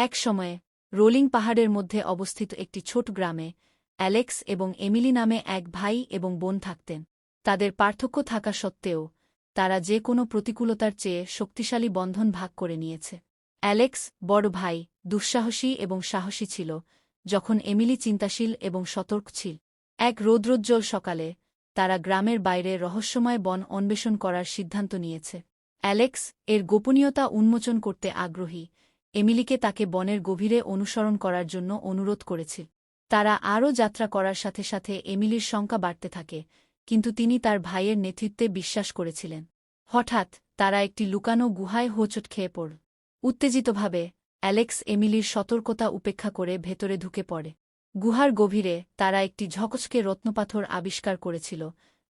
এক সময়ে রোলিং পাহাড়ের মধ্যে অবস্থিত একটি ছোট গ্রামে অ্যালেক্স এবং এমিলি নামে এক ভাই এবং বোন থাকতেন। তাদের পার্থক্য থাকা সত্ত্বেও তারা যে কোনো প্রতিকূলতার চেয়ে শক্তিশালী বন্ধন ভাগ করে নিয়েছে। অ্যালেক্স, বড় ভাই, দুঃসাহসী এবং সাহসী ছিল, যখন এমিলি চিন্তাশীল এবং সতর্ক ছিল। এক রৌদ্রোজ্জ্বল সকালে তারা গ্রামের বাইরে রহস্যময় বন অন্বেষণ করার সিদ্ধান্ত নিয়েছে। অ্যালেক্স এর গোপনীয়তা উন্মোচন করতে আগ্রহী, এমিলিকে তাকে বনের গভীরে অনুসরণ করার জন্য অনুরোধ করেছিল। তারা আরও যাত্রা করার সাথে সাথে এমিলির শঙ্কা বাড়তে থাকে, কিন্তু তিনি তার ভাইয়ের নেতৃত্বে বিশ্বাস করেছিলেন। হঠাৎ তারা একটি লুকানো গুহায় হোঁচট খেয়ে পড়ল। উত্তেজিতভাবে অ্যালেক্স এমিলির সতর্কতা উপেক্ষা করে ভেতরে ঢুকে পড়ে। গুহার গভীরে তারা একটি ঝকঝকে রত্নপাথর আবিষ্কার করেছিল,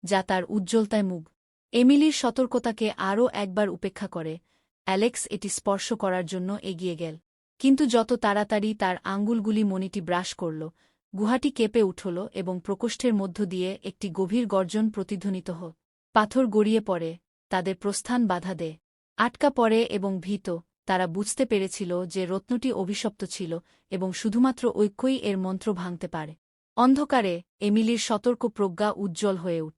যা তার উজ্জ্বলতায় মুগ্ধ। এমিলির সতর্কতাকে আরও একবার উপেক্ষা করে অ্যালেক্স এটি স্পর্শ করার জন্য এগিয়ে গেল। কিন্তু যত তাড়াতাড়ি তার আঙ্গুলগুলি মণিটি ব্রাশ করল, গুহাটি কেঁপে উঠল এবং প্রকোষ্ঠের মধ্য দিয়ে একটি গভীর গর্জন প্রতিধ্বনিত হল। পাথর গড়িয়ে পড়ে, তাদের প্রস্থান বাধা দেয়। আটকা পড়ে এবং ভীত, তারা বুঝতে পেরেছিল যে রত্নটি অভিশপ্ত ছিল এবং শুধুমাত্র ঐক্যই এর মন্ত্র ভাঙতে পারে। অন্ধকারে এমিলির সতর্ক প্রজ্ঞা উজ্জ্বল হয়ে উঠ।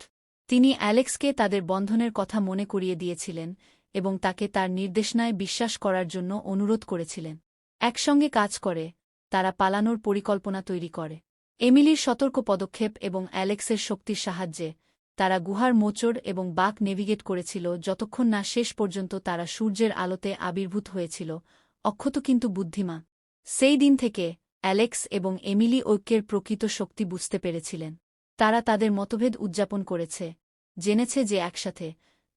তিনি অ্যালেক্সকে তাদের বন্ধনের কথা মনে করিয়ে দিয়েছিলেন এবং তাকে তার নির্দেশনায় বিশ্বাস করার জন্য অনুরোধ করেছিলেন। একসঙ্গে কাজ করে তারা পালানোর পরিকল্পনা তৈরি করে। এমিলির সতর্ক পদক্ষেপ এবং অ্যালেক্সের শক্তির সাহায্যে তারা গুহার মোচড় এবং বাঁক নেভিগেট করেছিল যতক্ষণ না শেষ পর্যন্ত তারা সূর্যের আলোতে আবির্ভূত হয়েছিল, অক্ষত কিন্তু বুদ্ধিমান। সেই দিন থেকে অ্যালেক্স এবং এমিলি ঐক্যের প্রকৃত শক্তি বুঝতে পেরেছিলেন। তারা তাদের মতভেদ উদযাপন করেছে, জেনেছে যে একসাথে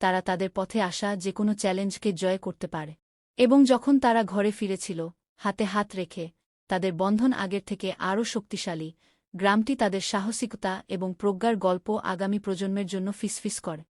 তারা তাদের পথে আসা যে কোনো চ্যালেঞ্জকে জয় করতে পারে। এবং যখন তারা ঘরে ফিরেছিল, হাতে হাত রেখে, তাদের বন্ধন আগের থেকে আরও শক্তিশালী, গ্রামটি তাদের সাহসিকতা এবং প্রজ্ঞার গল্প আগামী প্রজন্মের জন্য ফিসফিস করে।